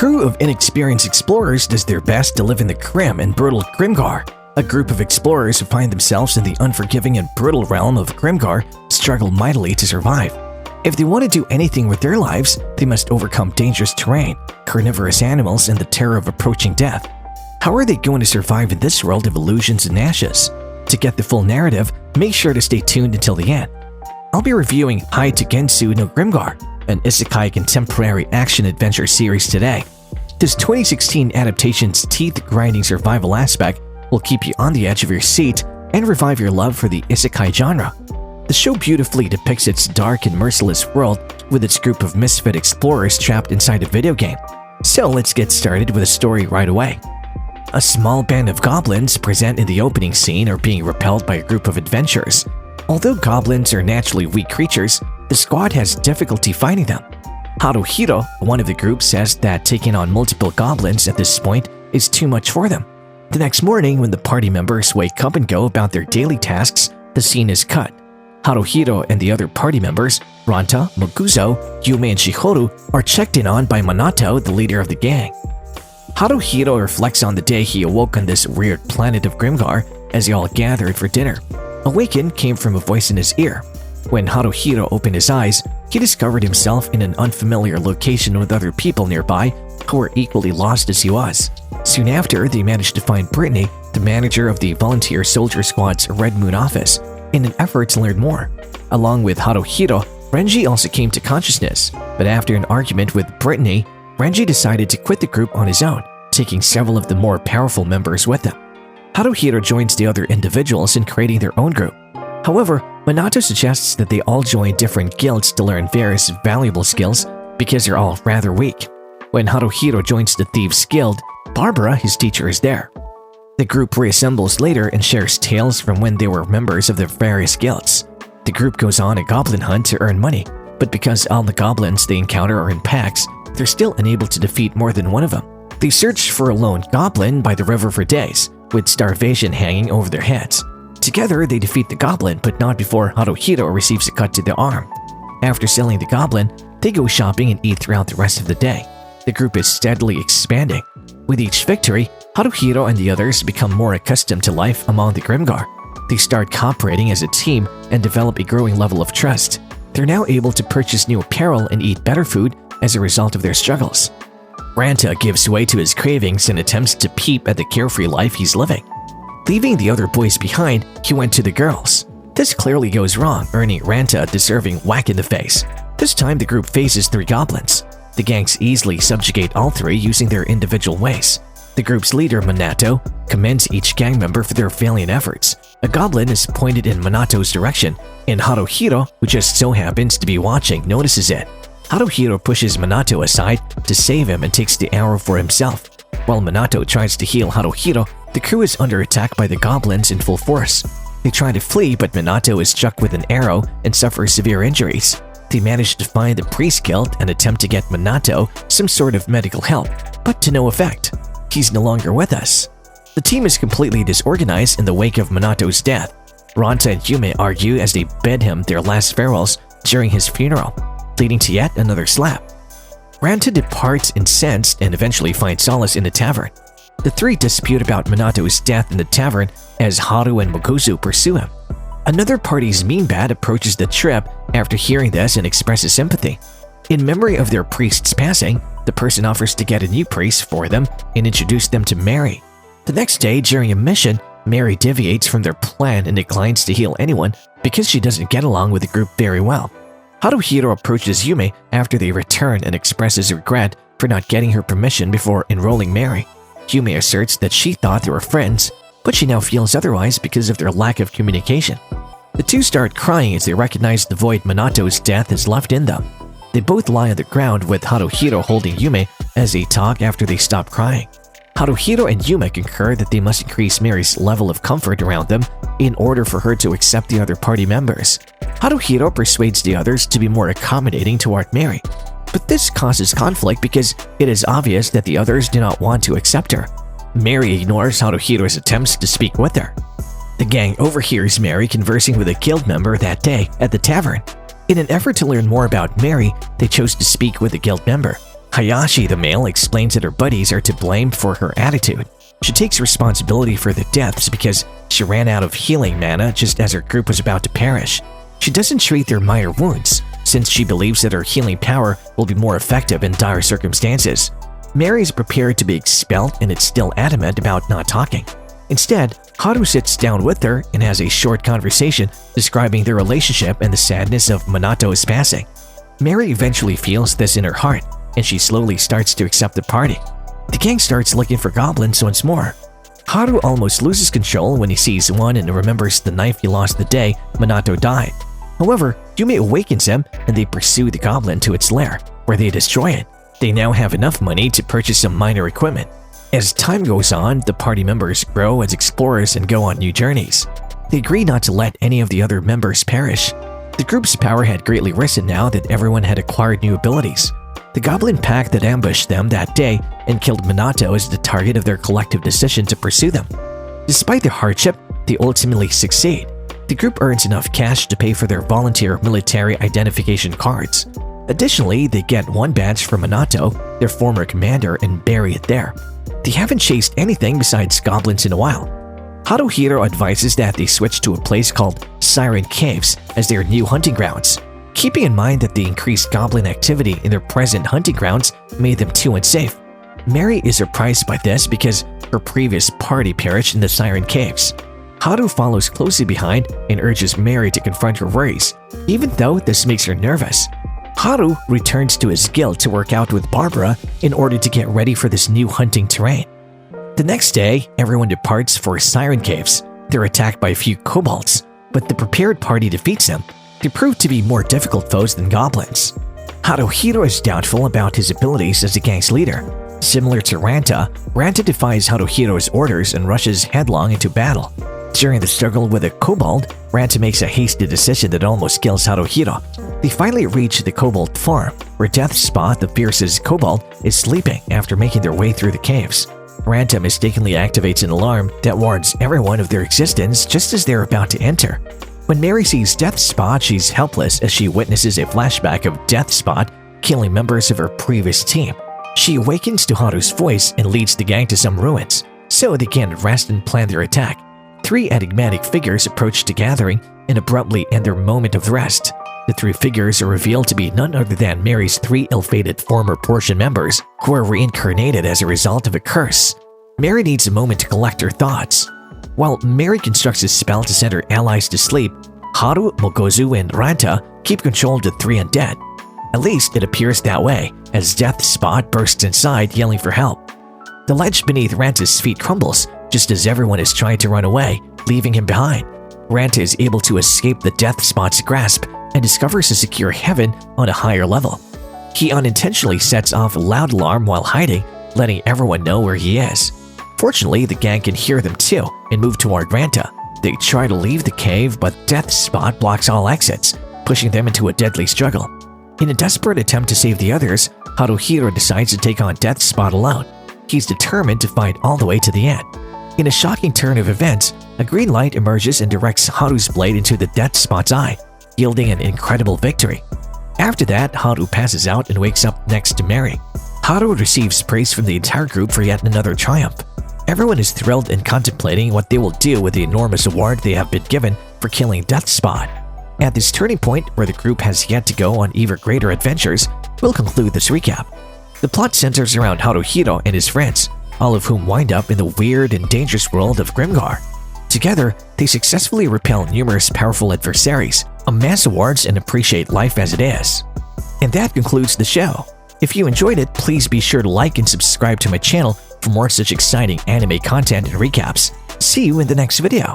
crew of inexperienced explorers does their best to live in the grim and brutal Grimgar. A group of explorers who find themselves in the unforgiving and brutal realm of Grimgar struggle mightily to survive. If they want to do anything with their lives, they must overcome dangerous terrain, carnivorous animals, and the terror of approaching death. How are they going to survive in this world of illusions and ashes? To get the full narrative, make sure to stay tuned until the end. I'll be reviewing Hide to Gensou no Grimgar, an isekai contemporary action-adventure series today. This 2016 adaptation's teeth-grinding survival aspect will keep you on the edge of your seat and revive your love for the isekai genre. The show beautifully depicts its dark and merciless world with its group of misfit explorers trapped inside a video game. So let's get started with the story right away. A small band of goblins present in the opening scene are being repelled by a group of adventurers. Although goblins are naturally weak creatures, the squad has difficulty fighting them. Haruhiro, one of the group, says that taking on multiple goblins at this point is too much for them. The next morning, when the party members wake up and go about their daily tasks, the scene is cut. Haruhiro and the other party members, Ranta, Mokuzo, Yume, and Shihoru, are checked in on by Minato, the leader of the gang. Haruhiro reflects on the day he awoke on this weird planet of Grimgar as they all gathered for dinner. Awaken came from a voice in his ear. When Haruhiro opened his eyes, he discovered himself in an unfamiliar location with other people nearby who were equally lost as he was. Soon after, they managed to find Brittany, the manager of the Volunteer Soldier Squad's Red Moon office, in an effort to learn more. Along with Haruhiro, Renji also came to consciousness, but after an argument with Brittany, Renji decided to quit the group on his own, taking several of the more powerful members with him. Haruhiro joins the other individuals in creating their own group. However, Minato suggests that they all join different guilds to learn various valuable skills because they're all rather weak. When Haruhiro joins the Thieves Guild, Barbara, his teacher, is there. The group reassembles later and shares tales from when they were members of their various guilds. The group goes on a goblin hunt to earn money, but because all the goblins they encounter are in packs, they're still unable to defeat more than one of them. They search for a lone goblin by the river for days, with starvation hanging over their heads. Together, they defeat the goblin, but not before Haruhiro receives a cut to the arm. After selling the goblin, they go shopping and eat throughout the rest of the day. The group is steadily expanding. With each victory, Haruhiro and the others become more accustomed to life among the Grimgar. They start cooperating as a team and develop a growing level of trust. They're now able to purchase new apparel and eat better food as a result of their struggles. Ranta gives way to his cravings and attempts to peep at the carefree life he's living. Leaving the other boys behind, he went to the girls. This clearly goes wrong, earning Ranta a deserving whack in the face. This time the group faces 3 goblins. The gangs easily subjugate all 3 using their individual ways. The group's leader, Minato, commends each gang member for their valiant efforts. A goblin is pointed in Minato's direction, and Haruhiro, who just so happens to be watching, notices it. Haruhiro pushes Minato aside to save him and takes the arrow for himself. While Minato tries to heal Haruhiro, the crew is under attack by the goblins in full force. They try to flee, but Minato is struck with an arrow and suffers severe injuries. They manage to find the priest guild and attempt to get Minato some sort of medical help, but to no effect. He's no longer with us. The team is completely disorganized in the wake of Minato's death. Ranta and Yume argue as they bid him their last farewells during his funeral, leading to yet another slap. Ranta departs incensed and eventually finds solace in the tavern. The 3 dispute about Minato's death in the tavern as Haru and Mokuzu pursue him. Another party's mean-bat approaches the trip after hearing this and expresses sympathy. In memory of their priest's passing, the person offers to get a new priest for them and introduce them to Mary. The next day, during a mission, Mary deviates from their plan and declines to heal anyone because she doesn't get along with the group very well. Haruhiro approaches Yume after they return and expresses regret for not getting her permission before enrolling Mary. Yume asserts that she thought they were friends, but she now feels otherwise because of their lack of communication. The 2 start crying as they recognize the void Minato's death has left in them. They both lie on the ground with Haruhiro holding Yume as they talk after they stop crying. Haruhiro and Yume concur that they must increase Mary's level of comfort around them in order for her to accept the other party members. Haruhiro persuades the others to be more accommodating toward Mary. But this causes conflict because it is obvious that the others do not want to accept her. Mary ignores Haruhiro's attempts to speak with her. The gang overhears Mary conversing with a guild member that day at the tavern. In an effort to learn more about Mary, they chose to speak with the guild member. Hayashi the male explains that her buddies are to blame for her attitude. She takes responsibility for the deaths because she ran out of healing mana just as her group was about to perish. She doesn't treat their minor wounds, since she believes that her healing power will be more effective in dire circumstances. Mary is prepared to be expelled and is still adamant about not talking. Instead, Haru sits down with her and has a short conversation describing their relationship and the sadness of Minato's passing. Mary eventually feels this in her heart, and she slowly starts to accept the party. The gang starts looking for goblins once more. Haru almost loses control when he sees one and remembers the knife he lost the day Minato died. However, Yume awakens him and they pursue the goblin to its lair, where they destroy it. They now have enough money to purchase some minor equipment. As time goes on, the party members grow as explorers and go on new journeys. They agree not to let any of the other members perish. The group's power had greatly risen now that everyone had acquired new abilities. The goblin pack that ambushed them that day and killed Minato is the target of their collective decision to pursue them. Despite the hardship, they ultimately succeed. The group earns enough cash to pay for their volunteer military identification cards. Additionally, they get one badge from Minato, their former commander, and bury it there. They haven't chased anything besides goblins in a while. Haruhiro advises that they switch to a place called Siren Caves as their new hunting grounds. Keeping in mind that the increased goblin activity in their present hunting grounds made them too unsafe. Mary is surprised by this because her previous party perished in the Siren Caves. Haru follows closely behind and urges Mary to confront her worries, even though this makes her nervous. Haru returns to his guild to work out with Barbara in order to get ready for this new hunting terrain. The next day, everyone departs for Siren Caves. They're attacked by a few kobolds, but the prepared party defeats them. They prove to be more difficult foes than goblins. Haruhiro is doubtful about his abilities as the gang's leader. Similar to Ranta, Ranta defies Haruhiro's orders and rushes headlong into battle. During the struggle with a kobold, Ranta makes a hasty decision that almost kills Haruhiro. They finally reach the kobold farm, where Deathspot, the fiercest kobold, is sleeping after making their way through the caves. Ranta mistakenly activates an alarm that warns everyone of their existence just as they're about to enter. When Mary sees Deathspot, she's helpless as she witnesses a flashback of Deathspot killing members of her previous team. She awakens to Haru's voice and leads the gang to some ruins, so they can rest and plan their attack. Three enigmatic figures approach the gathering and abruptly end their moment of rest. The three figures are revealed to be none other than Mary's three ill-fated former portion members who are reincarnated as a result of a curse. Mary needs a moment to collect her thoughts. While Mary constructs a spell to send her allies to sleep, Haru, Mokozu, and Ranta keep control of the three undead. At least it appears that way, as Deathspot bursts inside yelling for help. The ledge beneath Ranta's feet crumbles just as everyone is trying to run away, leaving him behind. Ranta is able to escape the Deathspot's grasp and discovers a secure heaven on a higher level. He unintentionally sets off a loud alarm while hiding, letting everyone know where he is. Fortunately, the gang can hear them too and move toward Ranta. They try to leave the cave, but Deathspot blocks all exits, pushing them into a deadly struggle. In a desperate attempt to save the others, Haruhiro decides to take on Deathspot alone. He's determined to fight all the way to the end. In a shocking turn of events, a green light emerges and directs Haru's blade into the Deathspot's eye, yielding an incredible victory. After that, Haru passes out and wakes up next to Mary. Haru receives praise from the entire group for yet another triumph. Everyone is thrilled and contemplating what they will do with the enormous award they have been given for killing Deathspot. At this turning point, where the group has yet to go on even greater adventures, we'll conclude this recap. The plot centers around Haruhiro and his friends, all of whom wind up in the weird and dangerous world of Grimgar. Together, they successfully repel numerous powerful adversaries, amass awards, and appreciate life as it is. And that concludes the show. If you enjoyed it, please be sure to like and subscribe to my channel for more such exciting anime content and recaps. See you in the next video.